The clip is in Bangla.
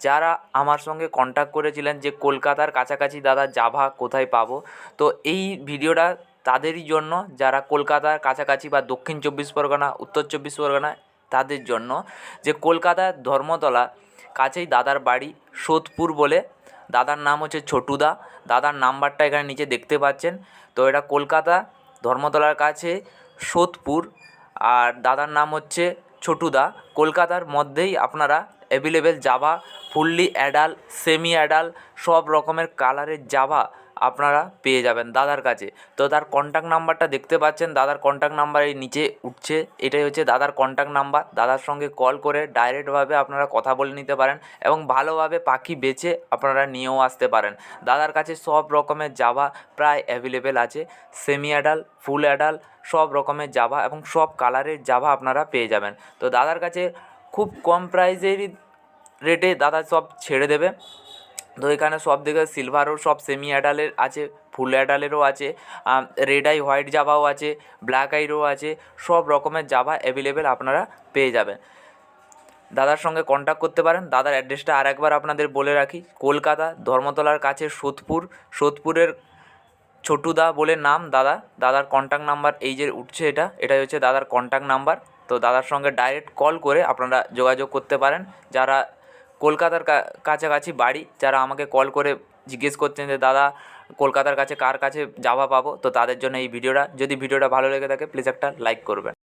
যারা আমার সঙ্গে কন্ট্যাক্ট করেছিলেন যে কলকাতার কাছাকাছি দাদা জাভা কোথায় পাবো, তো এই ভিডিওটা তাদেরই জন্য যারা কলকাতার কাছাকাছি বা দক্ষিণ চব্বিশ পরগনা, উত্তর চব্বিশ পরগনা তাদের জন্য, যে কলকাতার ধর্মতলা কাছেই দাদার বাড়ি সোদপুর বলে। দাদার নাম হচ্ছে ছোটুদা। দাদার নাম্বারটা এখানে নিচে দেখতে পাচ্ছেন। তো এটা কলকাতা ধর্মতলার কাছে সোদপুর, আর দাদার নাম হচ্ছে ছোটুদা। কলকাতার মধ্যেই আপনারা available Java, fully adult, semi adult সব রকমের কালারের জাভা আপনারা পেয়ে যাবেন দাদার কাছে। তো তার কন্ট্যাক্ট নাম্বারটা দেখতে পাচ্ছেন, দাদার কন্ট্যাক্ট নাম্বার এই নিচে উঠছে, এটাই হচ্ছে দাদার কন্ট্যাক্ট নাম্বার। দাদার সঙ্গে কল করে ডাইরেক্টভাবে আপনারা কথা বলে নিতে পারেন এবং ভালোভাবে পাখি বেচে আপনারা নিয়েও আসতে পারেন। দাদার কাছে সব রকমের জাভা প্রায় অ্যাভেলেবেল আছে, সেমি অ্যাডাল, ফুল অ্যাডাল সব রকমের জাভা এবং সব কালারের জাভা আপনারা পেয়ে যাবেন। তো দাদার কাছে খুব কম প্রাইসেরই রেটে দাদা সব ছেড়ে দেবে। তো এখানে সব দিকে সিলভারও সব সেমি অ্যাডালের আছে, ফুল অ্যাডালেরও আছে, রেড আই হোয়াইট জাভাও আছে, ব্ল্যাক আইরও আছে, সব রকমের জাভা অ্যাভেলেবেল আপনারা পেয়ে যাবেন। দাদার সঙ্গে কন্ট্যাক্ট করতে পারেন। দাদার অ্যাড্রেসটা আর একবার আপনাদের বলে রাখি, কলকাতা ধর্মতলার কাছে সোদপুর, সোদপুরের ছোটুদা বলে নাম দাদার কন্ট্যাক্ট নাম্বার এই যে উঠছে, এটাই হচ্ছে দাদার কন্ট্যাক্ট নাম্বার। তো দাদার সঙ্গে ডাইরেক্ট কল করে আপনারা যোগাযোগ করতে পারেন। যারা কলকাতার কাছাকাছি বাড়ি, যারা আমাকে কল করে জিজ্ঞেস করছেন যে দাদা কলকাতার কাছে কার কাছে জাভা পাবো, তো তাদের জন্য এই ভিডিওটা। যদি ভিডিওটা ভালো লেগে থাকে প্লিজ একটা লাইক করবেন।